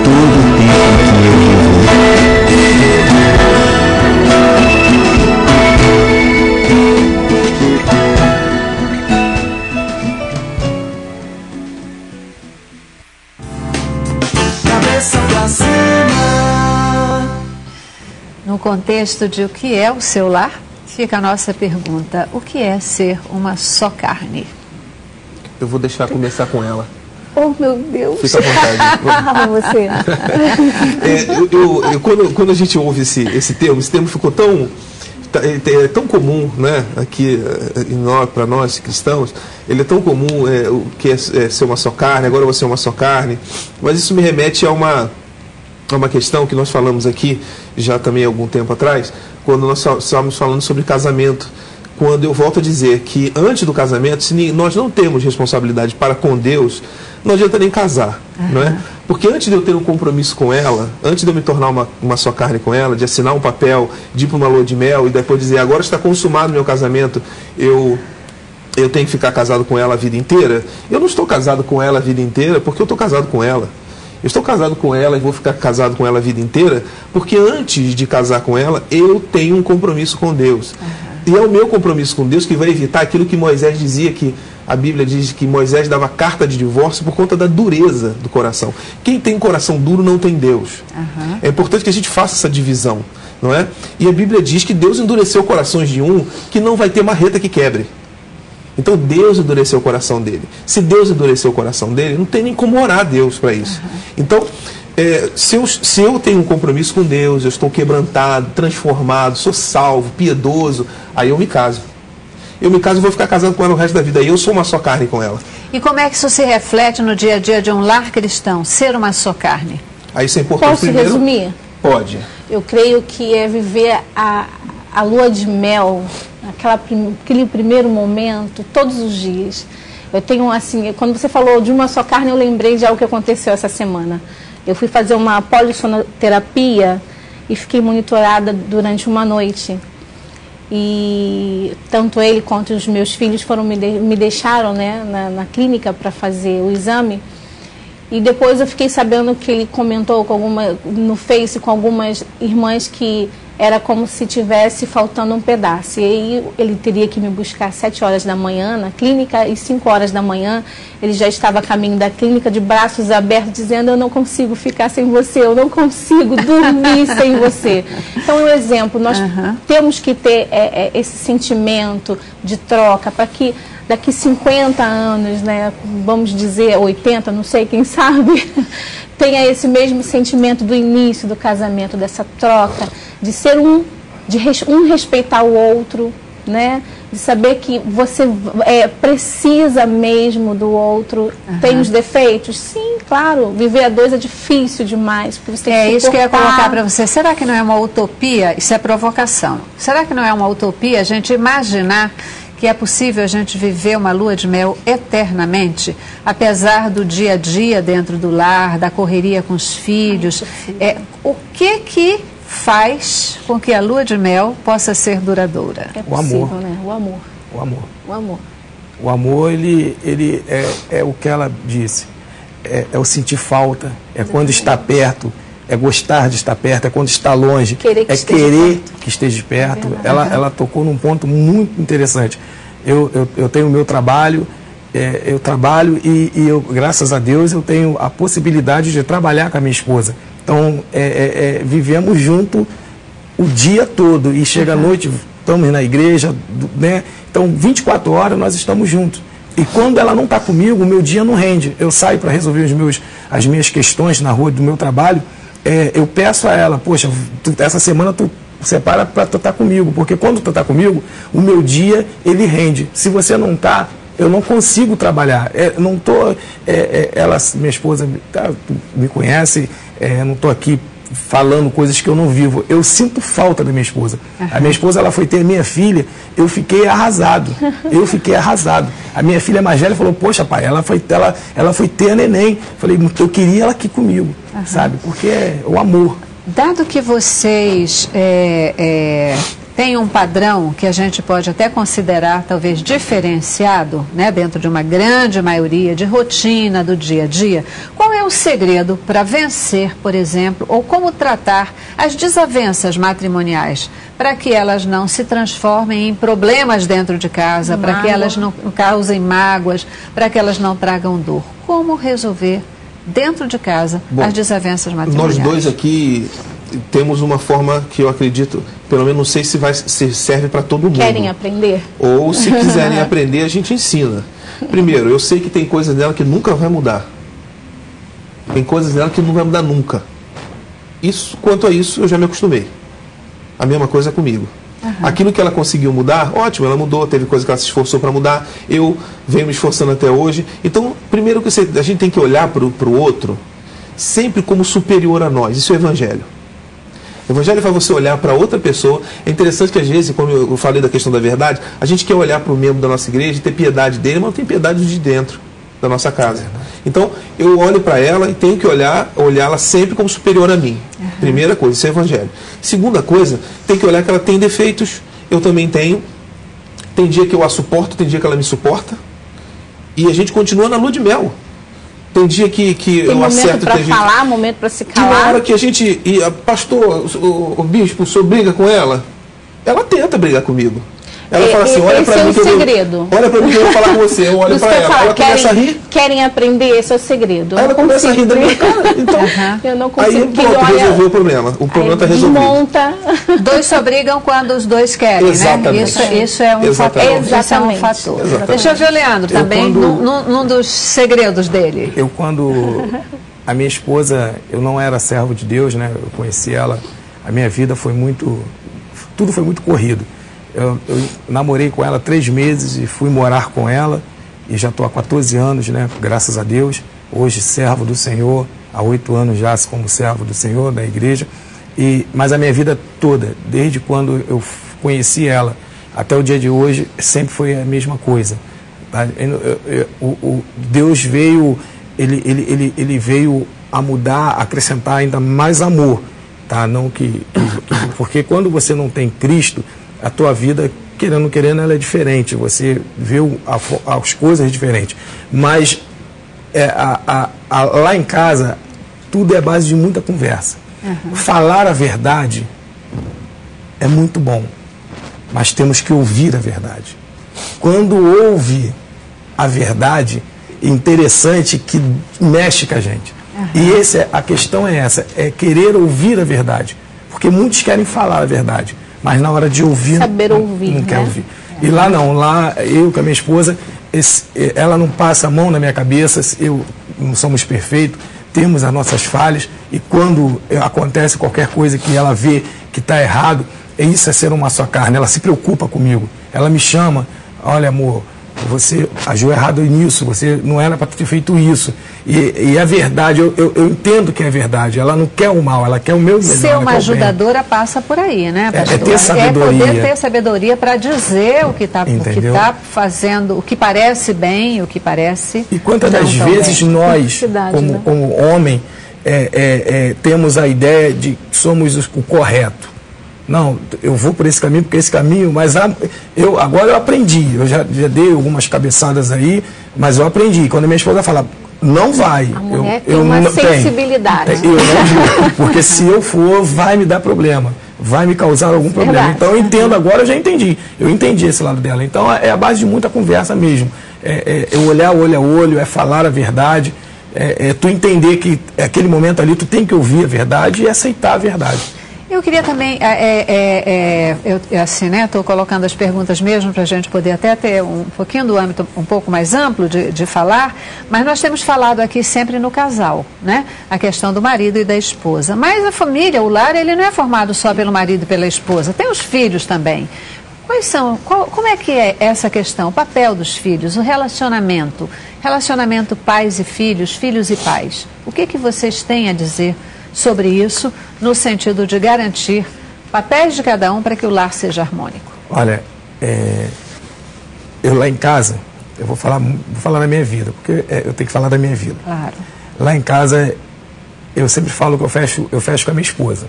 todo o tempo em que eu vivo. Cabeça pra cima. No contexto de o que é o seu lar, fica a nossa pergunta: o que é ser uma só carne? Eu vou deixar começar com ela. Oh, meu Deus. Fica à vontade. Você. Quando a gente ouve esse termo ficou tão comum, né, aqui para nós cristãos. Ele é tão comum, o que é ser uma só carne, agora você é uma só carne. Mas isso me remete a uma questão que nós falamos aqui já também há algum tempo atrás, quando nós estávamos falando sobre casamento. Quando eu volto a dizer que antes do casamento, se nós não temos responsabilidade para com Deus, não adianta nem casar, não é? Porque antes de eu ter um compromisso com ela, antes de eu me tornar uma só carne com ela, de assinar um papel, de ir para uma lua de mel e depois dizer, agora está consumado meu casamento, eu tenho que ficar casado com ela a vida inteira. Eu não estou casado com ela a vida inteira porque eu estou casado com ela. Eu estou casado com ela e vou ficar casado com ela a vida inteira porque antes de casar com ela, eu tenho um compromisso com Deus. E é o meu compromisso com Deus que vai evitar aquilo que Moisés dizia, que a Bíblia diz que Moisés dava carta de divórcio por conta da dureza do coração. Quem tem coração duro não tem Deus. É importante que a gente faça essa divisão, não é? E a Bíblia diz que Deus endureceu corações de um que não vai ter marreta que quebre. Então Deus endureceu o coração dele. Se Deus endureceu o coração dele, não tem nem como orar a Deus para isso. Então, se eu tenho um compromisso com Deus, eu estou quebrantado, transformado, sou salvo, piedoso, aí eu me caso. Eu me caso e vou ficar casado com ela o resto da vida. Aí eu sou uma só carne com ela. E como é que isso se reflete no dia a dia de um lar cristão, ser uma só carne? Aí isso é importante. Posso resumir? Pode. Eu creio que é viver a lua de mel, aquele primeiro momento, todos os dias. Eu tenho assim, quando você falou de uma só carne, eu lembrei de algo que aconteceu essa semana. Eu fui fazer uma polissonoterapia e fiquei monitorada durante uma noite. E tanto ele quanto os meus filhos me deixaram, né, na clínica para fazer o exame. E depois eu fiquei sabendo que ele comentou no Face com algumas irmãs que era como se tivesse faltando um pedaço. E aí ele teria que me buscar às 7 horas da manhã na clínica e 5 horas da manhã ele já estava a caminho da clínica de braços abertos dizendo: eu não consigo ficar sem você, eu não consigo dormir sem você. Então, um exemplo, nós temos que ter esse sentimento de troca para que daqui 50 anos, né, vamos dizer 80, não sei, quem sabe, tenha esse mesmo sentimento do início do casamento, dessa troca, de ser um respeitar o outro, né, de saber que você precisa mesmo do outro. Tem os defeitos? Sim, claro, viver a dois é difícil demais. Porque você tem que isso que eu ia colocar para você. Será que não é uma utopia? Isso é provocação. Será que não é uma utopia a gente imaginar que é possível a gente viver uma lua de mel eternamente, apesar do dia a dia dentro do lar, da correria com os filhos? O que faz com que a lua de mel possa ser duradoura? É possível, o amor, né? O amor. O amor. O amor. O amor, ele é o que ela disse. É o sentir falta, é quando está perto, é gostar de estar perto, é quando está longe, querer que esteja perto. Ela tocou num ponto muito interessante. Eu tenho o meu trabalho, eu trabalho e eu, graças a Deus, eu tenho a possibilidade de trabalhar com a minha esposa. Então, vivemos junto o dia todo e chega à noite, estamos na igreja, né? Então, 24 horas nós estamos juntos. E quando ela não está comigo, o meu dia não rende. Eu saio para resolver as minhas questões na rua do meu trabalho. Eu peço a ela: poxa, essa semana tu separa para tu estar comigo, porque quando tu está comigo, o meu dia ele rende. Se você não está, eu não consigo trabalhar. Não tô, minha esposa me conhece, não estou aqui falando coisas que eu não vivo. Eu sinto falta da minha esposa. A minha esposa, ela foi ter minha filha, eu fiquei arrasado. A minha filha mais velha falou: poxa, pai, ela foi ter a neném. Falei: eu queria ela aqui comigo, sabe? Porque é o amor. Dado que vocês têm um padrão que a gente pode até considerar talvez diferenciado, né, dentro de uma grande maioria de rotina do dia a dia, qual é o segredo para vencer, por exemplo, ou como tratar as desavenças matrimoniais, para que elas não se transformem em problemas dentro de casa, para que elas não causem mágoas, para que elas não tragam dor? Como resolver dentro de casa as desavenças matrimoniais? Nós dois aqui temos uma forma que eu acredito, pelo menos não sei se serve para todo mundo. Querem aprender? Ou se quiserem aprender, a gente ensina. Primeiro, eu sei que tem coisas dela que nunca vai mudar. Tem coisas dela que não vai mudar nunca. Quanto a isso, eu já me acostumei. A mesma coisa comigo. Aquilo que ela conseguiu mudar, ótimo, ela mudou, teve coisa que ela se esforçou para mudar, eu venho me esforçando até hoje. Então, primeiro que a gente tem que olhar para o outro sempre como superior a nós. Isso é o Evangelho. O Evangelho faz você olhar para outra pessoa. É interessante que às vezes, como eu falei da questão da verdade, a gente quer olhar para o membro da nossa igreja e ter piedade dele, mas não tem piedade de dentro da nossa casa. Então, eu olho para ela e tenho que olhá-la sempre como superior a mim. Primeira coisa, isso é Evangelho. Segunda coisa, tem que olhar que ela tem defeitos, eu também tenho. Tem dia que eu a suporto, tem dia que ela me suporta. E a gente continua na lua de mel. Tem dia que eu acerto... Tem momento para falar, momento para se calar. Que na hora que a gente... pastor, o bispo, o senhor briga com ela? Ela tenta brigar comigo. Ela fala assim, olha pra mim que olha pra mim que eu vou falar com você, eu olho pra ela. Ela começa a rir. Querem aprender, esse é o segredo. Ela começa a rir da minha cara. Então, eu não consigo. Aí pronto, resolveu o problema. O problema está resolvido. Desmonta. Dois só brigam quando os dois querem, exatamente. né? Isso é um fator. Isso é um fator. Deixa eu ver o Leandro também, num dos segredos dele. Quando a minha esposa, eu não era servo de Deus, né? Eu conheci ela, a minha vida foi tudo foi muito corrido. Eu namorei com ela 3 meses e fui morar com ela e já estou há 14 anos, né? Graças a Deus, hoje servo do Senhor, há 8 anos já como servo do Senhor, da igreja. Mas a minha vida toda, desde quando eu conheci ela até o dia de hoje, sempre foi a mesma coisa. Tá? Deus veio, ele veio a mudar, a acrescentar ainda mais amor, tá? Não porque quando você não tem Cristo, a tua vida, querendo ou querendo, ela é diferente, você vê as coisas diferentes. Mas lá em casa, tudo é a base de muita conversa. Falar a verdade é muito bom, mas temos que ouvir a verdade. Quando ouve a verdade, é interessante que mexe com a gente. E a questão é essa, é querer ouvir a verdade. Porque muitos querem falar a verdade, mas na hora de ouvir, saber ouvir, não quer ouvir. E lá não, lá eu com a minha esposa, ela não passa a mão na minha cabeça, não somos perfeitos, temos as nossas falhas, e quando acontece qualquer coisa que ela vê que está errado, isso é ser uma só carne, ela se preocupa comigo, ela me chama, olha amor, você agiu errado nisso, você não era para ter feito isso. E a verdade, eu entendo que é verdade, ela não quer o mal, ela quer o meu melhor. Ser uma ajudadora passa por aí, né, pastor? É ter sabedoria. É poder ter sabedoria para dizer o que está fazendo, o que parece bem, o que parece. E quantas das vezes nós, como homem, temos a ideia de que somos o correto. Não, eu vou por esse caminho, porque esse caminho, mas agora eu aprendi, eu já dei algumas cabeçadas aí, mas eu aprendi. Quando a minha esposa fala, não vai. A mulher tem uma sensibilidade. Eu não vou, porque se eu for, vai me dar problema, vai me causar algum problema. Então eu entendo agora, eu já entendi. Eu entendi esse lado dela. Então é a base de muita conversa mesmo. É olhar olho a olho, é falar a verdade, tu entender que aquele momento ali tu tem que ouvir a verdade e aceitar a verdade. Eu queria também, estou colocando as perguntas mesmo para a gente poder até ter um pouquinho do âmbito um pouco mais amplo de falar, mas nós temos falado aqui sempre no casal, né? A questão do marido e da esposa. Mas a família, o lar, ele não é formado só pelo marido e pela esposa, tem os filhos também. Como é que é essa questão, o papel dos filhos, o relacionamento pais e filhos, filhos e pais? O que vocês têm a dizer sobre isso, no sentido de garantir papéis de cada um para que o lar seja harmônico? Olha, eu lá em casa, eu vou falar da minha vida, porque eu tenho que falar da minha vida. Claro. Lá em casa, eu sempre falo que eu fecho com a minha esposa.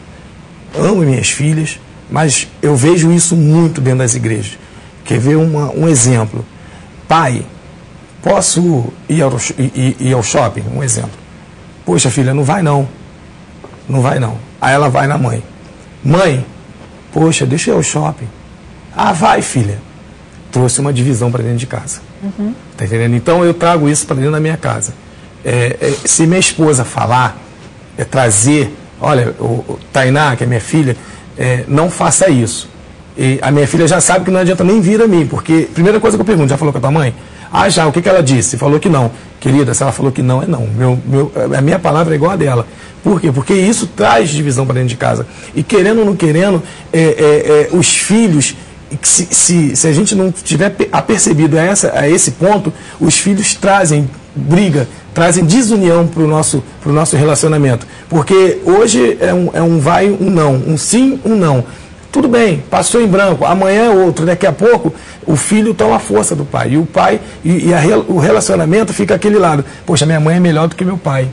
Amo minhas filhas, mas eu vejo isso muito dentro das igrejas. Quer ver um exemplo? Pai, posso ir ao shopping? Um exemplo. Poxa, filha, não vai não. Não vai não. Aí ela vai na mãe. Mãe, poxa, deixa eu ir ao shopping. Ah, vai, filha. Trouxe uma divisão para dentro de casa. Tá entendendo? Então eu trago isso para dentro da minha casa. Se minha esposa falar, trazer, olha, o Tainá, que é minha filha, não faça isso. E a minha filha já sabe que não adianta nem vir a mim, porque primeira coisa que eu pergunto, já falou com a tua mãe? Ah, já, o que ela disse? Falou que não. Querida, se ela falou que não, é não. A minha palavra é igual a dela. Por quê? Porque isso traz divisão para dentro de casa. E querendo ou não querendo, os filhos, se a gente não tiver apercebido a esse ponto, os filhos trazem briga, trazem desunião para o nosso relacionamento. Porque hoje é um vai, um não, um sim, um não. Tudo bem, passou em branco, amanhã é outro, daqui a pouco o filho toma a força do pai. E o pai, o relacionamento fica aquele lado. Poxa, minha mãe é melhor do que meu pai.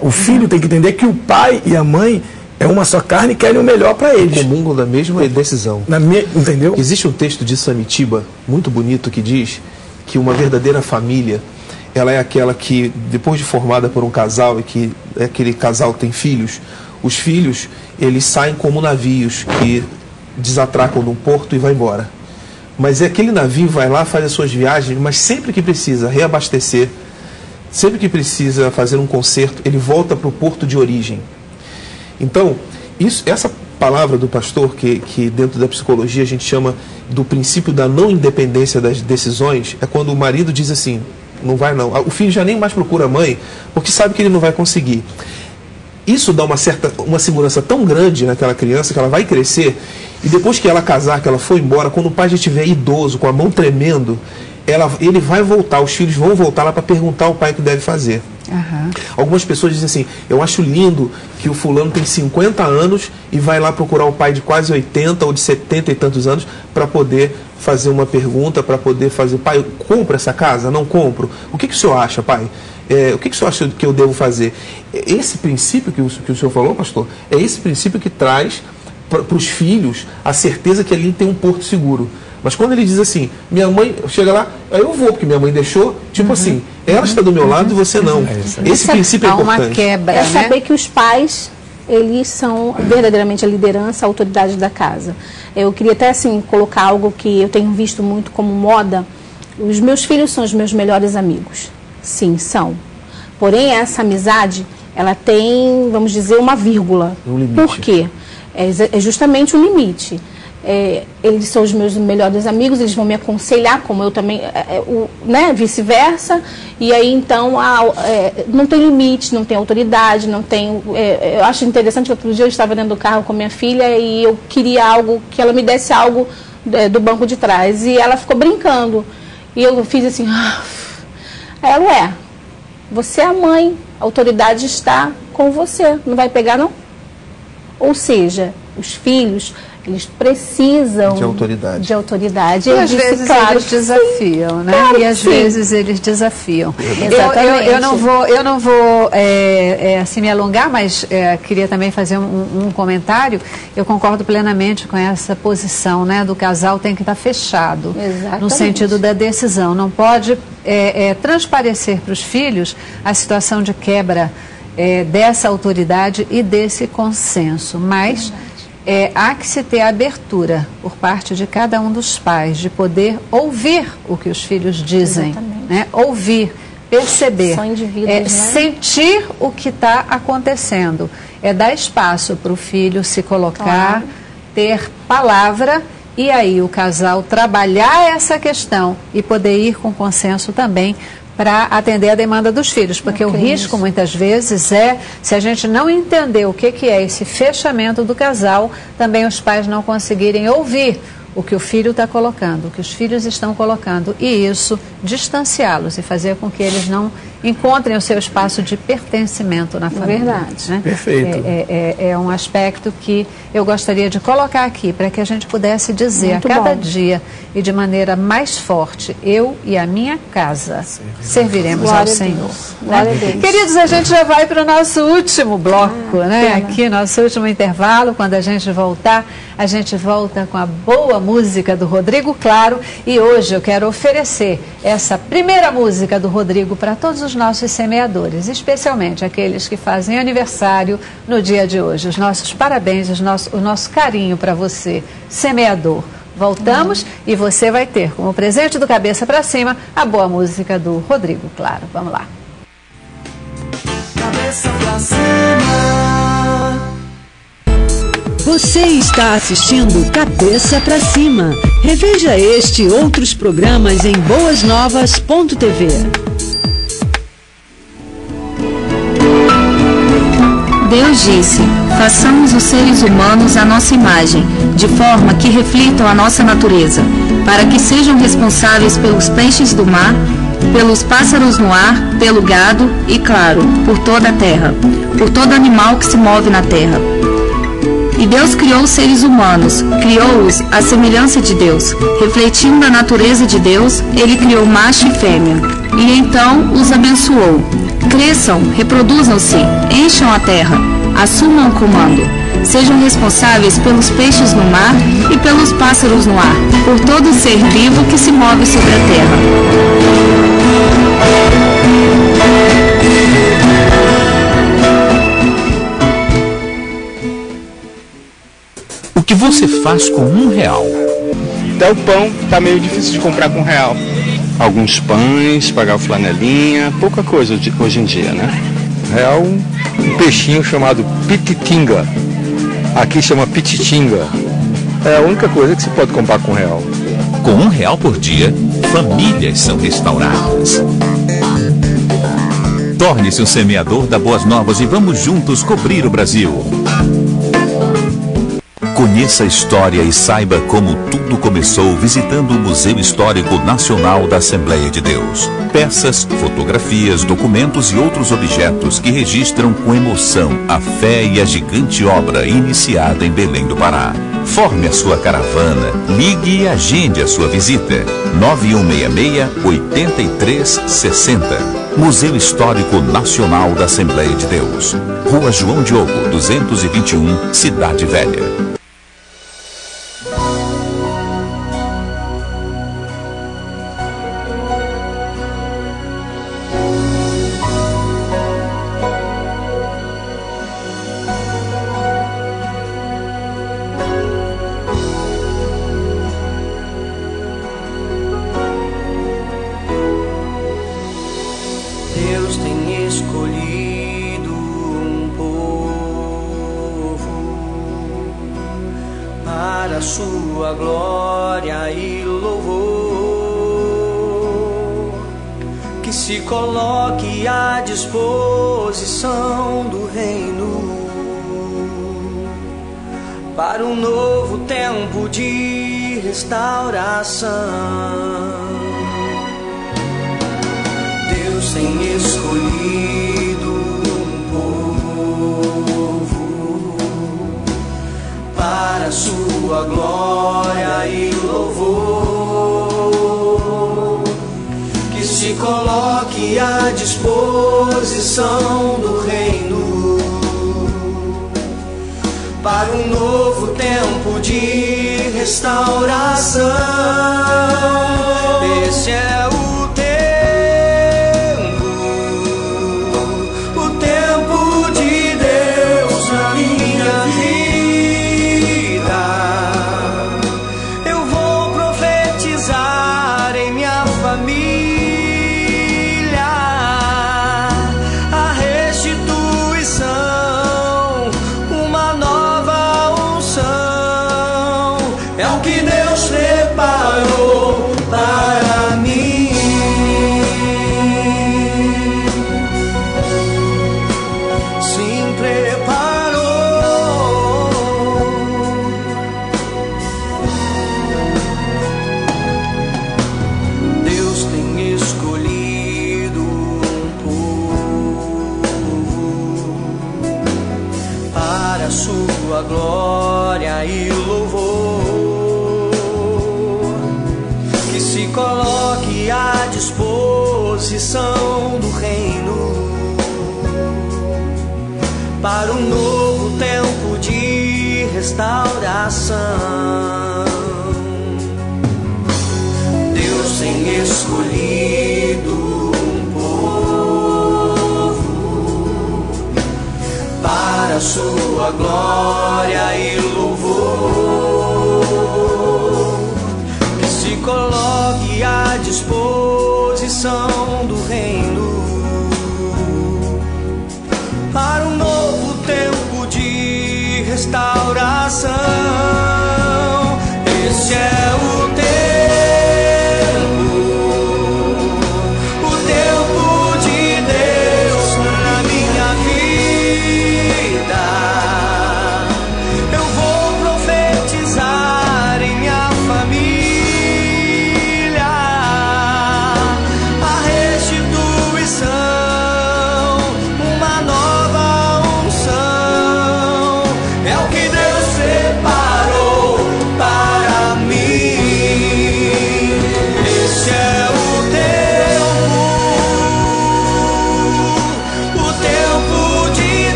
O filho tem que entender que o pai e a mãe é uma só carne e querem o melhor para eles. Comungam da mesma decisão. Entendeu? Existe um texto de Samitiba, muito bonito, que diz que uma verdadeira família, ela é aquela que, depois de formada por um casal, e que aquele casal tem filhos, os filhos, eles saem como navios que desatracam num porto e vão embora. Mas aquele navio vai lá, faz as suas viagens, mas sempre que precisa reabastecer, sempre que precisa fazer um conserto, ele volta para o porto de origem. Então, essa palavra do pastor, que dentro da psicologia a gente chama do princípio da não independência das decisões, é quando o marido diz assim, não vai não. O filho já nem mais procura a mãe, porque sabe que ele não vai conseguir. Isso dá uma segurança tão grande naquela criança que ela vai crescer, e depois que ela casar, que ela for embora, quando o pai já estiver idoso, com a mão tremendo, ele vai voltar, os filhos vão voltar lá para perguntar ao pai o que deve fazer. Uhum. Algumas pessoas dizem assim, eu acho lindo que o fulano tem 50 anos e vai lá procurar o pai de quase 80 ou de 70 e tantos anos para poder fazer uma pergunta, para poder fazer, pai, eu compro essa casa? Não compro? O que o senhor acha, pai? O que o senhor acha que eu devo fazer? Esse princípio que o senhor falou, pastor, é esse princípio que traz para os filhos a certeza que ali tem um porto seguro. Mas quando ele diz assim, minha mãe chega lá, eu vou, porque minha mãe deixou, tipo assim, ela está do meu lado e você não. Esse princípio é importante. Há uma quebra, é saber que os pais, eles são verdadeiramente a liderança, a autoridade da casa. Eu queria até assim colocar algo que eu tenho visto muito como moda. Os meus filhos são os meus melhores amigos. Sim, são. Porém, essa amizade, ela tem, vamos dizer, uma vírgula. Um limite. Por quê? É justamente um limite. Eles são os meus melhores amigos, eles vão me aconselhar, como eu também, né, vice-versa, e aí então não tem limite, não tem autoridade, não tem... eu acho interessante que outro dia eu estava dentro do carro com minha filha e eu queria algo, que ela me desse algo do banco de trás, e ela ficou brincando, e eu fiz assim, aí ela, você é a mãe, a autoridade está com você, não vai pegar não? Ou seja, os filhos... eles precisam de autoridade. E às vezes eles desafiam, né? Claro, e às vezes eles desafiam. Exatamente. Eu não vou assim, me alongar, mas queria também fazer um comentário. Eu concordo plenamente com essa posição, né? Do casal tem que estar fechado. Exatamente. No sentido da decisão. Não pode transparecer para os filhos a situação de quebra dessa autoridade e desse consenso. Mas... há que se ter abertura por parte de cada um dos pais, de poder ouvir o que os filhos dizem, né? Ouvir, perceber, São indivíduos, né? sentir o que está acontecendo, dar espaço para o filho se colocar, ter palavra e aí o casal trabalhar essa questão e poder ir com consenso também para atender a demanda dos filhos, porque o risco muitas vezes se a gente não entender o que é esse fechamento do casal, também os pais não conseguirem ouvir o que o filho está colocando, o que os filhos estão colocando, e isso distanciá-los e fazer com que eles não encontrem o seu espaço de pertencimento na família. Verdade. Né? Perfeito. É um aspecto que eu gostaria de colocar aqui, para que a gente pudesse dizer Muito a cada bom. dia e de maneira mais forte, eu e a minha casa serviremos Glória ao a Senhor. Deus. Né? Glória a Deus. Queridos, a gente já vai para o nosso último bloco, né? Aqui, nosso último intervalo. Quando a gente voltar, a gente volta com a boa música do Rodrigo Claro, e hoje eu quero oferecer essa primeira música do Rodrigo para todos os nossos semeadores, especialmente aqueles que fazem aniversário no dia de hoje. Os nossos parabéns, o nosso carinho para você, semeador. Voltamos e você vai ter como presente do Cabeça para Cima a boa música do Rodrigo Claro. Vamos lá. Cabeça pra cima. Você está assistindo Cabeça para Cima. Reveja este e outros programas em boasnovas.tv. Deus disse: façamos os seres humanos à nossa imagem, de forma que reflitam a nossa natureza, para que sejam responsáveis pelos peixes do mar, pelos pássaros no ar, pelo gado e, claro, por toda a terra, por todo animal que se move na terra. E Deus criou os seres humanos, criou-os à semelhança de Deus. Refletindo a natureza de Deus, Ele criou macho e fêmea. E então os abençoou. Cresçam, reproduzam-se, encham a terra, assumam o comando. Sejam responsáveis pelos peixes no mar e pelos pássaros no ar, por todo ser vivo que se move sobre a terra. O que você faz com R$1? Até o pão tá meio difícil de comprar com R$1. Alguns pães, pagar o flanelinha, pouca coisa hoje em dia, né? R$1, um peixinho chamado pititinga. Aqui chama pititinga. É a única coisa que se pode comprar com R$1. Com R$1 por dia, famílias são restauradas. Torne-se um semeador da Boas Novas e vamos juntos cobrir o Brasil. Conheça a história e saiba como tudo começou visitando o Museu Histórico Nacional da Assembleia de Deus. Peças, fotografias, documentos e outros objetos que registram com emoção a fé e a gigante obra iniciada em Belém do Pará. Forme a sua caravana, ligue e agende a sua visita. 9166-8360. Museu Histórico Nacional da Assembleia de Deus. Rua João Diogo, 221, Cidade Velha. Deus tem escolhido um povo para sua glória e louvor, que se coloque à disposição do reino para um novo tempo de restauração. Deus tem escolhido um povo para sua glória e louvor, que se coloque à disposição do reino para um novo tempo de restauração. Esse é o sua glória e louvor, que se coloque à disposição do reino para um novo tempo de restauração. Deus tem escolhido um povo para sua glória e louvor, que se coloque à disposição do reino para um novo tempo de restauração. Esse é o tempo de Deus na minha vida. Eu vou profetizar em minha família a restituição, uma nova unção. É o que Deus separa.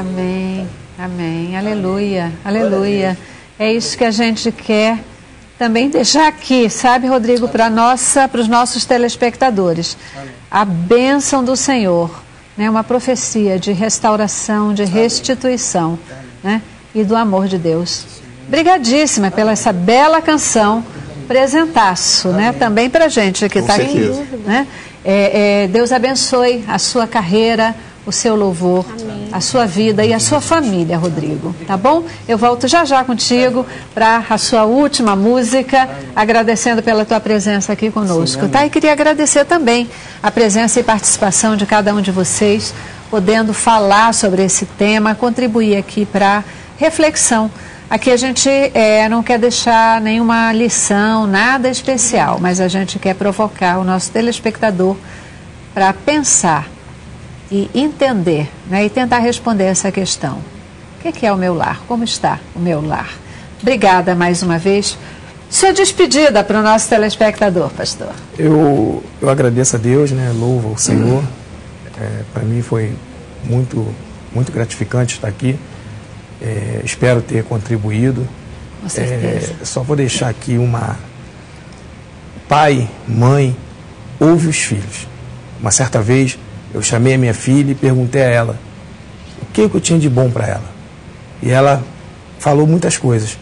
Amém, amém, aleluia, aleluia. É isso que a gente quer também deixar aqui, sabe, Rodrigo, para os nossos telespectadores. A bênção do Senhor, né, uma profecia de restauração, de restituição, né, e do amor de Deus. Obrigadíssima pela essa bela canção, presentaço, né, também para a gente que está aqui. Né? Deus abençoe a sua carreira, o seu louvor, amém, a sua vida e a sua família, Rodrigo, tá bom? Eu volto já já contigo para a sua última música, agradecendo pela tua presença aqui conosco, sim, tá? E queria agradecer também a presença e participação de cada um de vocês, podendo falar sobre esse tema, contribuir aqui para reflexão. Aqui a gente não quer deixar nenhuma lição, nada especial, mas a gente quer provocar o nosso telespectador para pensar e entender, né, e tentar responder essa questão. O que é o meu lar? Como está o meu lar? Obrigada mais uma vez. Sua despedida para o nosso telespectador, pastor. Eu agradeço a Deus, né, louvo ao Senhor. Para mim foi muito gratificante estar aqui. Espero ter contribuído. Com certeza. Só vou deixar aqui pai, mãe, ouve os filhos. Uma certa vez eu chamei a minha filha e perguntei a ela o que eu tinha de bom para ela. E ela falou muitas coisas.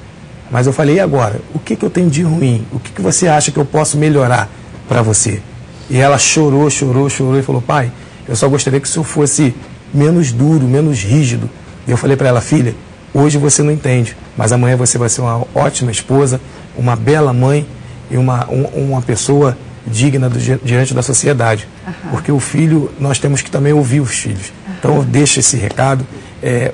Mas eu falei, e agora? O que eu tenho de ruim? O que você acha que eu posso melhorar para você? E ela chorou e falou, pai, eu só gostaria que o senhor fosse menos duro, menos rígido. E eu falei para ela, filha, hoje você não entende, mas amanhã você vai ser uma ótima esposa, uma bela mãe e uma pessoa digna diante da sociedade. Porque o filho, nós temos que também ouvir os filhos. Então eu deixo esse recado,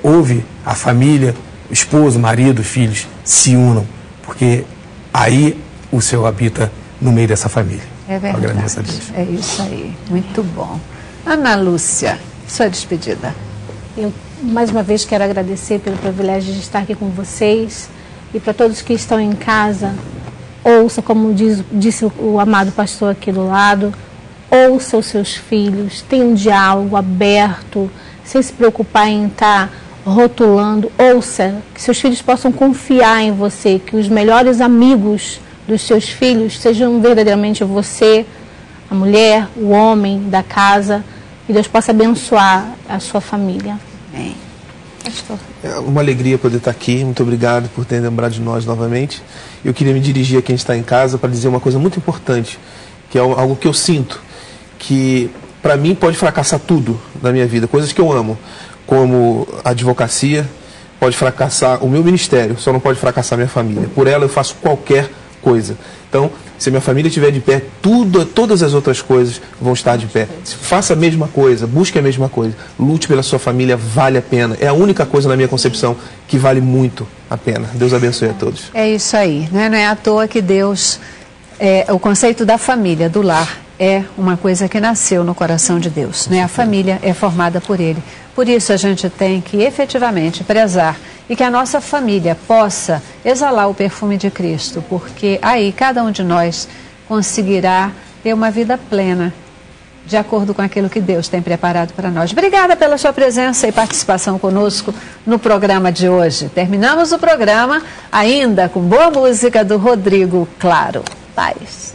ouve a família, esposo, marido, filhos, se unam, porque aí o Senhor habita no meio dessa família. É verdade. Eu agradeço a Deus. É isso aí, muito bom. Ana Lúcia, sua despedida. Eu, mais uma vez, quero agradecer pelo privilégio de estar aqui com vocês e para todos que estão em casa, ouça, como disse o amado pastor aqui do lado, ouça os seus filhos, tenha um diálogo aberto, sem se preocupar em estar rotulando, ouça, que seus filhos possam confiar em você, que os melhores amigos dos seus filhos sejam verdadeiramente você, a mulher, o homem da casa, e Deus possa abençoar a sua família. Amém. É uma alegria poder estar aqui, muito obrigado por ter lembrado de nós novamente. Eu queria me dirigir a quem está em casa para dizer uma coisa muito importante, que é algo que eu sinto, que para mim pode fracassar tudo na minha vida, coisas que eu amo, como a advocacia, pode fracassar o meu ministério, só não pode fracassar a minha família. Por ela eu faço qualquer coisa. Então, se a minha família estiver de pé, todas as outras coisas vão estar de pé. Faça a mesma coisa, busque a mesma coisa, lute pela sua família, vale a pena. É a única coisa na minha concepção que vale muito a pena. Deus abençoe a todos. É isso aí, né? Não é à toa que Deus, o conceito da família, do lar, é uma coisa que nasceu no coração de Deus, né? A família é formada por Ele. Por isso a gente tem que efetivamente prezar e que a nossa família possa exalar o perfume de Cristo, porque aí cada um de nós conseguirá ter uma vida plena, de acordo com aquilo que Deus tem preparado para nós. Obrigada pela sua presença e participação conosco no programa de hoje. Terminamos o programa ainda com boa música do Rodrigo Claro. Paz.